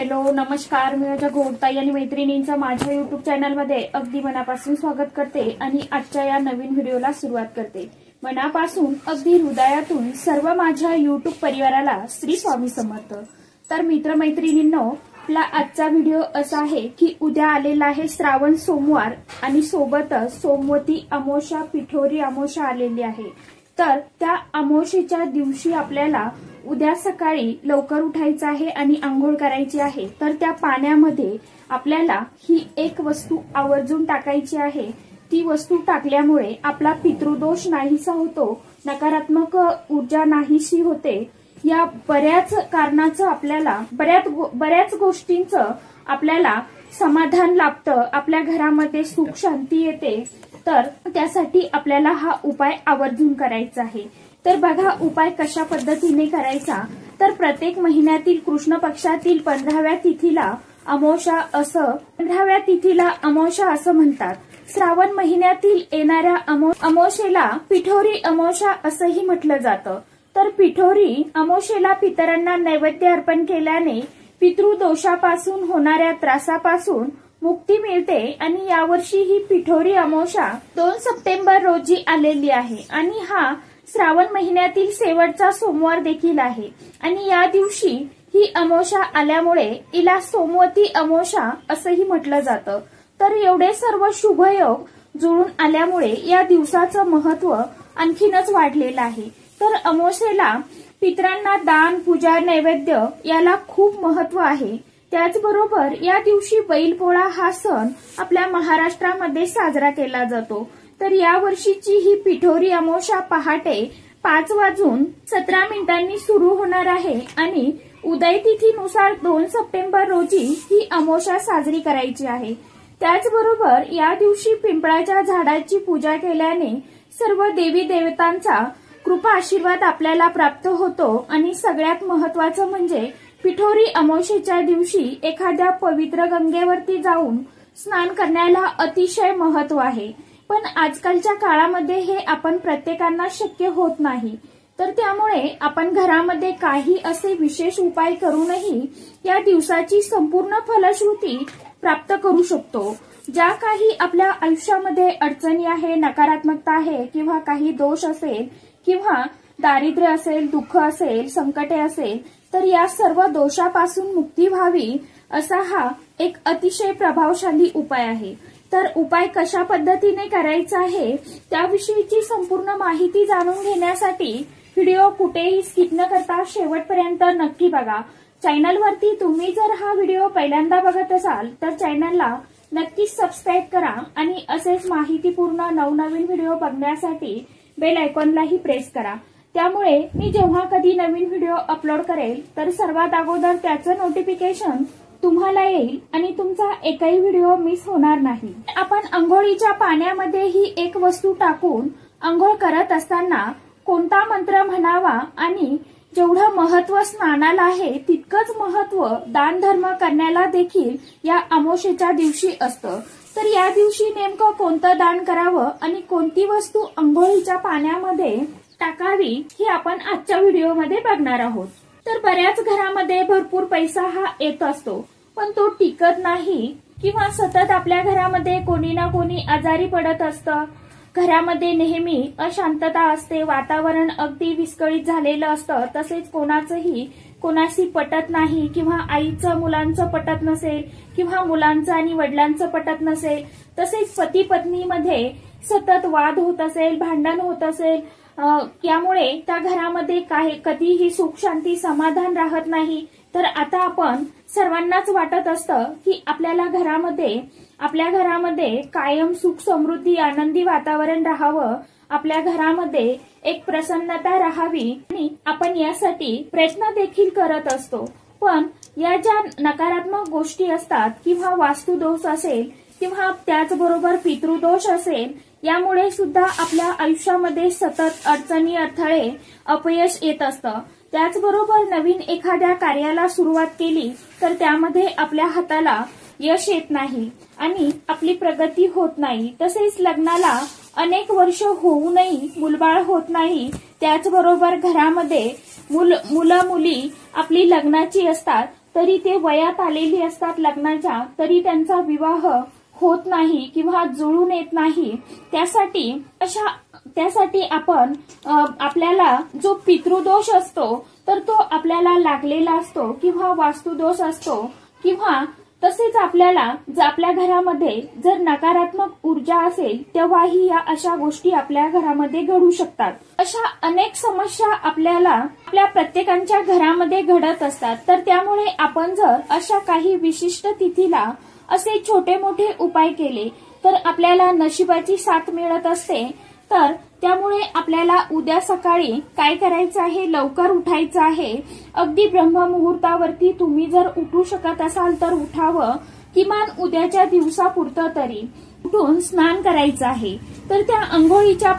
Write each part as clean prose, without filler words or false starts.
Hello नमस्कार, मी माझ्या घोडताई आणि मैत्रिणींचं माझ्या युट्यूब चॅनलमध्ये अगदी मनापासून स्वागत करते आणि आजच्या या नवीन व्हिडिओला सुरुवात करते। मनापासून अगदी हृदयातून सर्व माझ्या युट्यूब परिवाराला श्री स्वामी समर्थ। तर मित्रमैत्रिणींनो, आपला आजचा व्हिडिओ असा आहे की उद्या आलेला आहे श्रावण सोमवार आणि सोबतच सोमवती अमावस्या, पिठोरी अमावस्या आलेली आहे। तर त्या अमावस्येच्या दिवशी आपल्याला उद्या सकाळी लवकर उठायचं आहे आणि आंघोळ करायची आहे। तर त्या पाण्यामध्ये आपल्याला ही एक वस्तू आवर्जून टाकायची आहे। ती वस्तू टाकल्यामुळे आपला पितृदोष नाहीसा होतो, नकारात्मक ऊर्जा नाहीशी होते। या बऱ्याच कारणाचं आपल्याला बऱ्याच गोष्टींचं आपल्याला समाधान लाभतं, आपल्या घरामध्ये सुख शांती येते। तर त्यासाठी आपल्याला हा उपाय आवर्जून करायचा आहे। तर बघा उपाय कशा पद्धतीने करायचा। तर प्रत्येक महिन्यातील कृष्ण पक्षातील 15व्या तिथीला अमावस्या असं म्हणतात। श्रावण महिन्यातील येणाऱ्या अमावस्येला पिठोरी अमावस्या असंही म्हटलं जातं। तर पिठोरी अमावस्येला पितरांना नैवेद्य अर्पण केल्याने पितृदोषापासून होणाऱ्या त्रासापासून मुक्ती मिळते। आणि यावर्षी ही पिठोरी अमावस्या 2 सप्टेंबर रोजी आलेली आहे आणि हा श्रावण महिन्यातील शेवटचा सोमवार देखील आहे। आणि या दिवशी ही अमावस्या आल्यामुळे हिला सोमवती अमावस्या असंही म्हटलं जातं। तर एवढे सर्व शुभयोग जुळून आल्यामुळे या दिवसाचं महत्व आणखीनच वाढलेलं आहे। तर अमावस्येला पितरांना दान, पूजा, नैवेद्य याला खूप महत्व आहे। त्याचबरोबर या दिवशी बैलपोळा हा सण आपल्या महाराष्ट्रामध्ये साजरा केला जातो। तर या वर्षीची ही पिठोरी अमावस्या पहाटे 5:17 सुरू होणार आहे आणि उदय तिथीनुसार 2 सप्टेंबर रोजी ही अमावस्या साजरी करायची आहे। त्याचबरोबर या दिवशी पिंपळाच्या झाडाची पूजा केल्याने सर्व देवी देवतांचा कृपा आशीर्वाद आपल्याला प्राप्त होतो। आणि सगळ्यात महत्वाचं म्हणजे पिठोरी अमावस्येच्या दिवशी एखाद्या पवित्र गंगेवरती जाऊन स्नान करण्याला अतिशय महत्व आहे। पण आजकालच्या काळामध्ये हे आपण प्रत्येकांना शक्य होत नाही। तर त्यामुळे आपण घरामध्ये काही असे विशेष उपाय करूनही या दिवसाची संपूर्ण फलश्रुती प्राप्त करू शकतो। ज्या काही आपल्या आयुष्यामध्ये अडचणी आहे, नकारात्मकता आहे किंवा काही दोष असेल किंवा दारिद्र्य असेल, दुःख असेल, संकटे असेल, तर या सर्व दोषापासून मुक्ती व्हावी असा हा एक अतिशय प्रभावशाली उपाय आहे। तर उपाय कशा पद्धतीने करायचा आहे त्याविषयीची संपूर्ण माहिती जाणून घेण्यासाठी व्हिडिओ कुठेही स्किप न करता शेवटपर्यंत नक्की बघा। चॅनलवरती तुम्ही जर हा व्हिडिओ पहिल्यांदा बघत असाल तर चॅनलला नक्कीच सबस्क्राईब करा आणि असेच माहितीपूर्ण नवनवीन व्हिडिओ बघण्यासाठी बेल आयकॉनलाही प्रेस करा। त्यामुळे मी जेव्हा कधी नवीन व्हिडिओ अपलोड करेल तर सर्वात अगोदर त्याचं नोटिफिकेशन तुम्हाला येईल आणि तुमचा एकही व्हिडिओ मिस होणार नाही। आपण अंघोळीच्या पाण्यामध्ये ही एक वस्तू टाकून अंघोळ करत असताना कोणता मंत्र म्हणावा आणि जेवढं महत्व स्नानाला आहे तितकंच महत्व दान धर्म करण्याला देखील या अमावस्येच्या दिवशी असतं। तर या दिवशी नेमकं कोणतं दान करावं आणि कोणती वस्तू अंघोळीच्या पाण्यामध्ये टाकावी हे आपण आजच्या व्हिडिओमध्ये बघणार आहोत। तर बऱ्याच घरामध्ये भरपूर पैसा हा येत असतो पण तो टिकत नाही किंवा सतत आपल्या घरामध्ये कोणी ना कोणी आजारी पडत असतं। घरामध्ये नेहमी अशांतता असते, वातावरण अगदी विस्कळीत झालेलं असतं। तसेच कोणाशी पटत नाही किंवा आईचं मुलांचं पटत नसेल किंवा मुलांचं आणि वडिलांचं पटत नसेल। तसेच पती पत्नीमध्ये सतत वाद होत असेल, भांडण होत असेल, यामुळे त्या घरामध्ये कधीही सुख शांती समाधान राहत नाही। तर आता आपण सर्वांनाच वाटत असतं की आपल्या घरामध्ये कायम सुख समृद्धी आनंदी वातावरण राहावं, आपल्या घरामध्ये एक प्रसन्नता राहावी आणि आपण यासाठी प्रयत्न देखील करत असतो। पण या ज्या नकारात्मक गोष्टी असतात किंवा वास्तुदोष असेल किंवा त्याचबरोबर पितृदोष असेल, यामुळे सुद्धा आपल्या आयुष्यामध्ये सतत अडचणी, अडथळे, अपयश येत असतं। त्याचबरोबर नवीन एखाद्या कार्याला सुरुवात केली तर त्यामध्ये आपल्या हाताला यश येत नाही आणि आपली प्रगती होत नाही। तसेच लग्नाला अनेक वर्ष होऊनही मुलबाळ होत नाही। त्याचबरोबर घरामध्ये मुलं मुली आपली लग्नाची असतात तरी ते वयात आलेली असतात लग्नाच्या, तरी त्यांचा विवाह होत नाही किंवा जुळून येत नाही, त्यासाठी आपण आपल्याला जो पितृदोष असतो तर तो आपल्याला लागलेला असतो किंवा वास्तुदोष असतो, किंवा तसेच आपल्याला आपल्या घरामध्ये जर नकारात्मक ऊर्जा असेल तेव्हाही या अशा गोष्टी आपल्या घरामध्ये घडू शकतात. अशा अनेक समस्या आपल्या प्रत्येकाच्या घरामध्ये घडत असतात. तर त्यामुळे आपण जर अशा काही विशिष्ट तिथीला असे छोटे मोठे उपाय केले तर आपल्याला नशिबाची साथ मिळत असते. तर त्यामुळे आपल्याला उद्या सकाळी काय करायचं आहे, लवकर उठायचं आहे. अगदी ब्रह्ममुहूर्तावरती तुम्ही जर उठू शकत असाल तर उठावं, किमान उद्याच्या दिवसापुरतं तरी उठून स्नान करायचं आहे. तर त्या आंघोळीच्या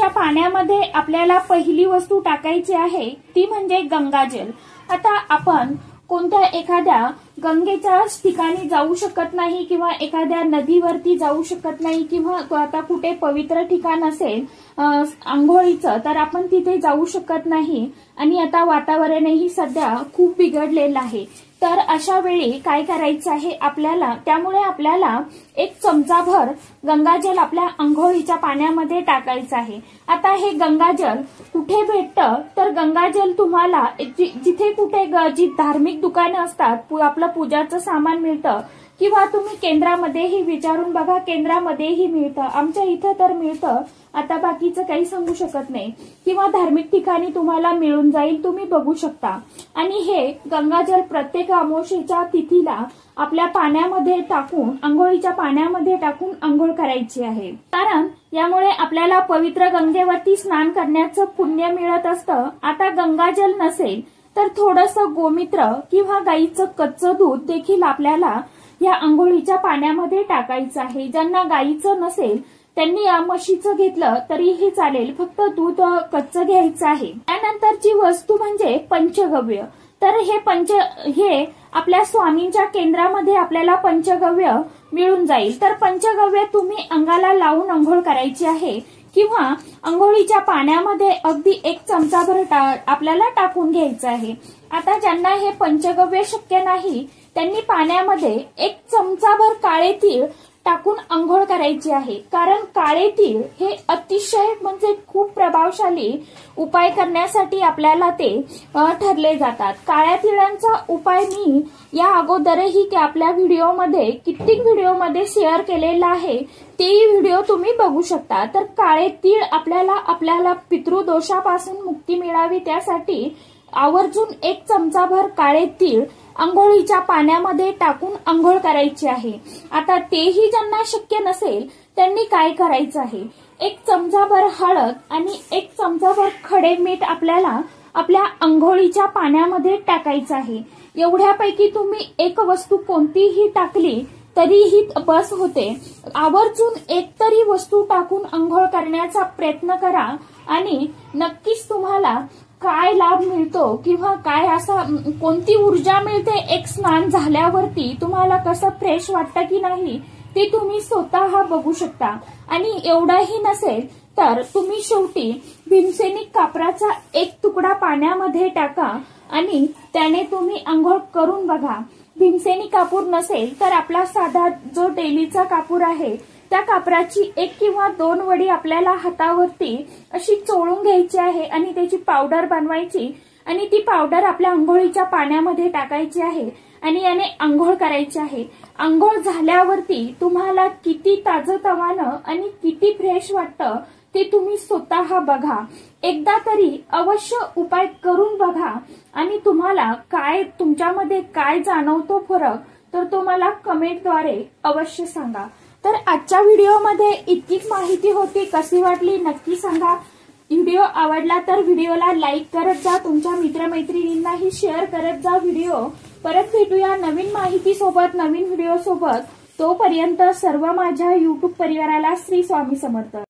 पाण्यामध्ये आपल्याला पहिली वस्तू टाकायची आहे ती म्हणजे गंगाजल. आता आपण कोणत्या एखाद्या गंगेच्या ठिकाणी जाऊ शकत नाही किंवा एखाद्या नदीवरती जाऊ शकत नाही, किंवा आता कुठे पवित्र ठिकाण असेल आंघोळीचं तर आपण तिथे जाऊ शकत नाही, आणि आता वातावरणही सध्या खूप बिघडलेलं आहे. तर अशा वेळी काय करायचं आहे आपल्याला, त्यामुळे आपल्याला 1 चमचाभर गंगाजल आपल्या आंघोळीच्या पाण्यामध्ये टाकायचं आहे. आता हे गंगाजल कुठे भेटतं, तर गंगाजल तुम्हाला जिथे कुठे जी धार्मिक दुकानं असतात, आपलं पूजाचं सामान मिळतं, किंवा तुम्ही केंद्रामध्येही विचारून बघा, केंद्रामध्येही मिळतं. आमच्या इथं तर मिळतं, आता बाकीचं काही सांगू शकत नाही, किंवा धार्मिक ठिकाणी तुम्हाला मिळून जाईल, तुम्ही बघू शकता. आणि हे गंगाजल प्रत्येक अमावस्येच्या तिथीला आपल्या पाण्यामध्ये टाकून, आंघोळीच्या पाण्यामध्ये टाकून आंघोळ करायची आहे. कारण यामुळे आपल्याला पवित्र गंगेवरती स्नान करण्याचं पुण्य मिळत असतं. आता गंगाजल नसेल तर थोडंसं गोमित्र किंवा गाईचं कच्चं दूध देखील आपल्याला या आंघोळीच्या पाण्यामध्ये टाकायचं आहे. ज्यांना गाईचं नसेल त्यांनी या म्हशीचं घेतलं तरीही चालेल, फक्त दूध कच्चं घ्यायचं आहे. त्यानंतरची वस्तू म्हणजे पंचगव्य. तर हे आपल्या स्वामींच्या केंद्रामध्ये आपल्याला पंचगव्य मिळून जाईल. तर पंचगव्य तुम्ही अंगाला लावून आंघोळ करायची आहे, किंवा आंघोळीच्या पाण्यामध्ये अगदी 1 चमचाभर आपल्याला टाकून घ्यायचं आहे. आता ज्यांना हे पंचगव्य शक्य नाही त्यांनी पाण्यामध्ये 1 चमचाभर काळे तीळ टाकून आंघोळ करायची आहे. कारण काळे तीळ हे अतिशय म्हणजे खूप प्रभावशाली उपाय करण्यासाठी आपल्याला ते ठरले जातात. काळ्या तिळांचा उपाय मी या अगोदरही आपल्या कित्येक व्हिडिओमध्ये शेअर केलेला आहे, तेही व्हिडिओ तुम्ही बघू शकता. तर काळे तीळ आपल्याला पितृदोषापासून मुक्ती मिळावी त्यासाठी आवर्जून 1 चमचाभर काळे तीळ आंघोळीच्या पाण्यामध्ये टाकून आंघोळ करायची आहे. आता तेही ज्यांना शक्य नसेल त्यांनी काय करायचं आहे, 1 चमचाभर हळद आणि 1 चमचाभर खडे मीठ आपल्याला आपल्या आंघोळीच्या पाण्यामध्ये टाकायचं आहे. एवढ्यापैकी तुम्ही 1 वस्तू कोणतीही टाकली तरीही बस होते. आवर्जून 1 तरी वस्तू टाकून आंघोळ करण्याचा प्रयत्न करा, आणि नक्कीच तुम्हाला काय लाभ मिळतो किंवा काय असा कोणती ऊर्जा मिळते एक स्नान झाल्यावरती, तुम्हाला कसं फ्रेश वाटतं की नाही ते तुम्ही स्वतः बघू शकता. आणि एवढाही नसेल तर तुम्ही शेवटी भीमसेनी कापराचा 1 तुकडा पाण्यामध्ये टाका आणि त्याने तुम्ही आंघोळ करून बघा. भीमसेनी कापूर नसेल तर आपला साधा जो डेलीचा कापूर आहे त्या कापराची 1 किंवा 2 वडी आपल्याला हातावरती अशी चोळून घ्यायची आहे आणि त्याची पावडर बनवायची, आणि ती पावडर आपल्या आंघोळीच्या पाण्यामध्ये टाकायची आहे आणि याने आंघोळ करायची आहे. आंघोळ झाल्यावरती तुम्हाला किती ताजतवानं आणि किती फ्रेश वाटतं ते तुम्ही स्वतः बघा. एकदा तरी अवश्य उपाय करून बघा, आणि तुम्हाला तुमच्यामध्ये काय जाणवतो फरक तर तो मला कमेंटद्वारे अवश्य सांगा. तर आजच्या व्हिडिओमध्ये इतकीच माहिती होती. कशी वाटली नक्की सांगा. व्हिडिओ आवडला तर व्हिडिओला लाईक करत जा, तुमच्या मित्रमैत्रिणींनाही शेअर करत जा व्हिडिओ. परत भेटूया नवीन माहिती सोबत, नवीन व्हिडिओ सोबत. तोपर्यंत सर्व माझ्या YouTube परिवाराला श्री स्वामी समर्थ.